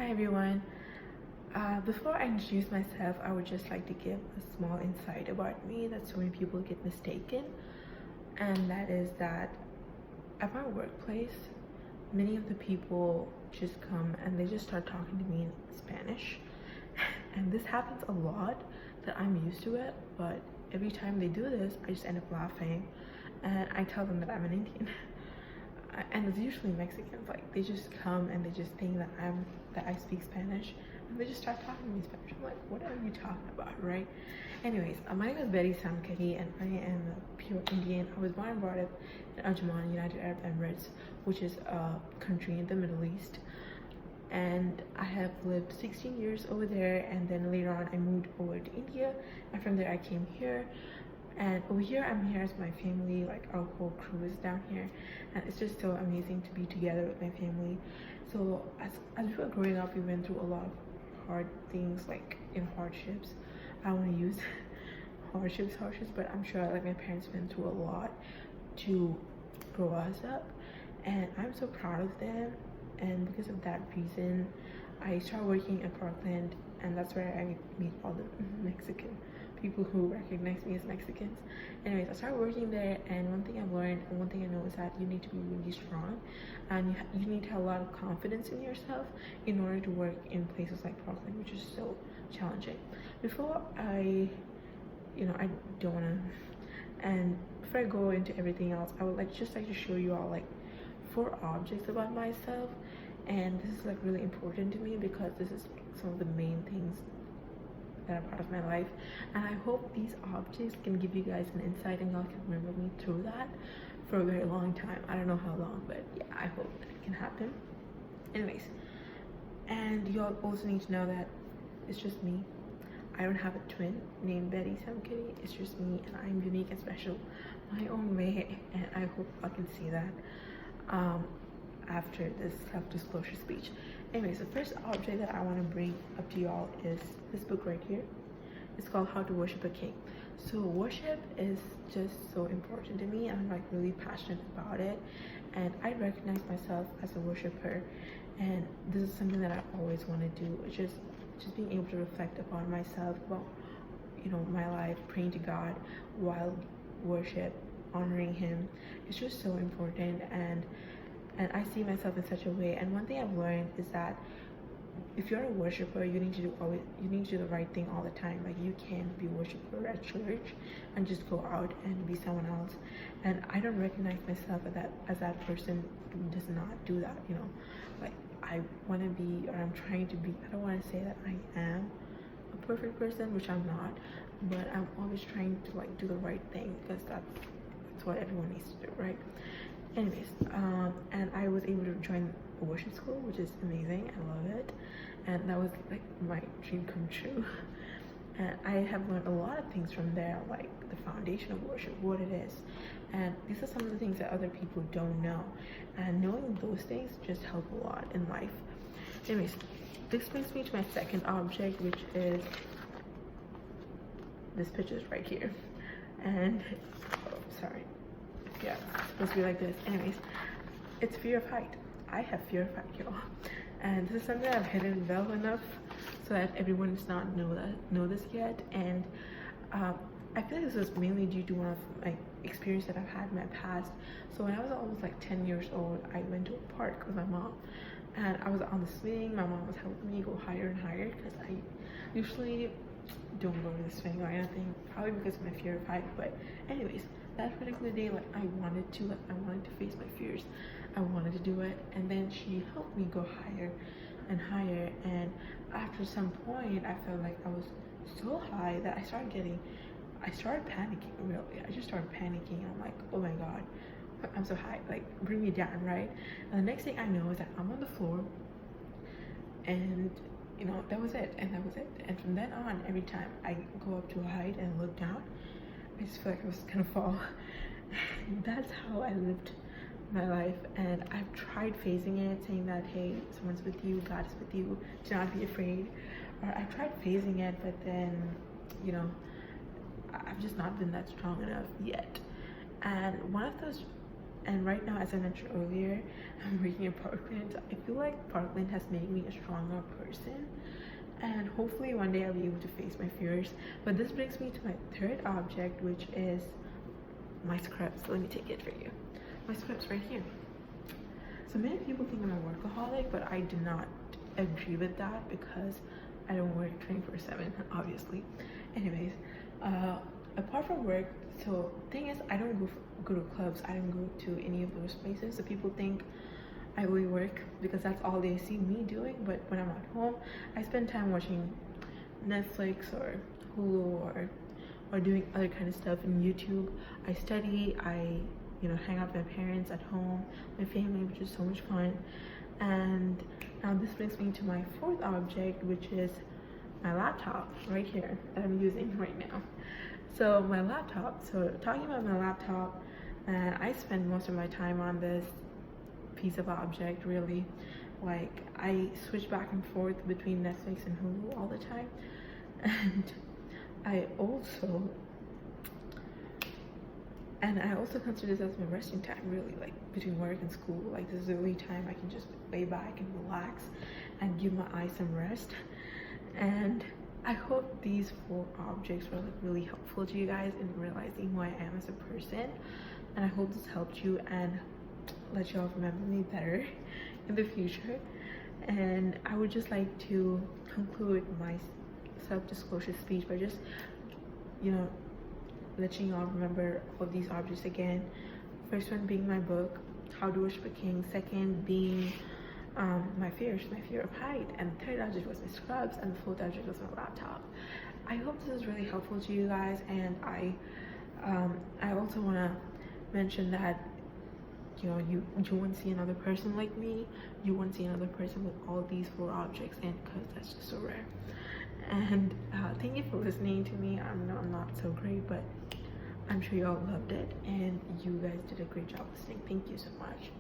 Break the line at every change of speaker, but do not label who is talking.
Hi everyone. Before I introduce myself, I would just like to give a small insight about me that so many people get mistaken, and that is that at my workplace, many of the people just come and they just start talking to me in Spanish, and this happens a lot that I'm used to it, but every time they do this, I just end up laughing, and I tell them that I'm an Indian. And it's usually Mexicans. Like, they just come and they just think that I speak Spanish, and they just start talking to me in Spanish. I'm like, what are you talking about, right? Anyways, my name is Betty Samkutty, and I am a pure Indian. I was born and brought up in Ajman, United Arab Emirates, which is a country in the Middle East, and I have lived 16 years over there, and then later on I moved over to India, and from there I came here. And over here, I'm here as my family, like our whole crew is down here, and it's just so amazing to be together with my family. So as we were growing up, we went through a lot of hard things, like hardships. I don't want to use hardships, but I'm sure like my parents went through a lot to grow us up, and I'm so proud of them. And because of that reason, I started working in Parkland, and that's where I meet all the Mexican people who recognize me as Mexicans. Anyways, I started working there, and one thing I've learned and one thing I know is that you need to be really strong, and you need to have a lot of confidence in yourself in order to work in places like Parkland, which is so challenging. Before I don't want to, and before I go into everything else, I would just like to show you all like 4 objects about myself, and this is like really important to me because this is some of the main things that are part of my life, and I hope these objects can give you guys an insight and y'all can remember me through that for a very long time. I don't know how long, but yeah, I hope that it can happen. Anyways, and y'all also need to know that it's just me. I don't have a twin named Betty Samkutty. It's just me, and I'm unique and special my own way, and I hope I can see that after this self-disclosure speech. Anyways, the first object that I want to bring up to y'all is this book right here. It's called How to Worship a King. So worship is just so important to me, and I'm like really passionate about it, and I recognize myself as a worshiper, and this is something that I always want to do. It's just being able to reflect upon myself, about my life, praying to God while worship, honoring him. It's just so important, and I see myself in such a way. And one thing I've learned is that if you're a worshiper, you need to do the right thing all the time. Like, you can't be a worshiper at church and just go out and be someone else. And I don't recognize myself as that person who does not do that. Like, I want to be, or I'm trying to be. I don't want to say that I am a perfect person, which I'm not, but I'm always trying to like do the right thing, because that's what everyone needs to do, right? Anyways, and I was able to join a worship school, which is amazing. I love it, and that was like my dream come true. And I have learned a lot of things from there, like the foundation of worship, what it is, and these are some of the things that other people don't know, and knowing those things just help a lot in life. Anyways, this brings me to my second object, which is this picture right here. And sorry, yeah, it's supposed to be like this. Anyways, it's fear of height. I have fear of height, y'all, and this is something that I've hidden well enough so that everyone does not know this yet. And I feel like this was mainly due to one of my experiences that I've had in my past. So when I was almost like 10 years old, I went to a park with my mom, and I was on the swing. My mom was helping me go higher and higher, because I usually don't go to the swing or anything, probably because of my fear of height. But anyways, that particular day, like, I wanted to face my fears. I wanted to do it, and then she helped me go higher and higher, and after some point I felt like I was so high that I started panicking. Really, I just started panicking, and I'm like, oh my god, I'm so high, like, bring me down, right? And the next thing I know is that I'm on the floor, and that was it. And from then on, every time I go up to a height and look down, I just feel like I was gonna fall. That's how I lived my life, and I've tried facing it, saying that, hey, someone's with you, God is with you, do not be afraid. Or I've tried facing it, but then I've just not been that strong enough yet. And one of those And right now, as I mentioned earlier, I'm working in Parkland. I feel like Parkland has made me a stronger person, and hopefully one day I'll be able to face my fears. But this brings me to my third object, which is my scrubs. So let me take it for you. My scrubs right here. So many people think I'm a workaholic, but I do not agree with that because I don't work 24/7, obviously. Anyways, apart from work, so thing is, I don't go to clubs. I don't go to any of those places. So people think I only work because that's all they see me doing. But when I'm at home, I spend time watching Netflix or Hulu or doing other kind of stuff in YouTube. I study. I hang out with my parents at home, my family, which is so much fun. And now this brings me to my fourth object, which is my laptop right here that I'm using right now. So my laptop, so talking about my laptop, and I spend most of my time on this piece of object, really. Like, I switch back and forth between Netflix and Hulu all the time. And I also consider this as my resting time, really, like between work and school. Like, this is the only time I can just lay back and relax and give my eyes some rest. And I hope these 4 objects were like really helpful to you guys in realizing who I am as a person. And I hope this helped you and let you all remember me better in the future. And I would just like to conclude my self-disclosure speech by just, letting you all remember all these objects again. First one being my book, How to Worship a King. Second being my fear of height. And the third object was my scrubs, and the fourth object was my laptop. I hope this is really helpful to you guys, and I also want to mention that you won't see another person like me. You won't see another person with all these 4 objects, and because that's just so rare. And thank you for listening to me. I'm not so great, but I'm sure you all loved it, and you guys did a great job listening. Thank you so much.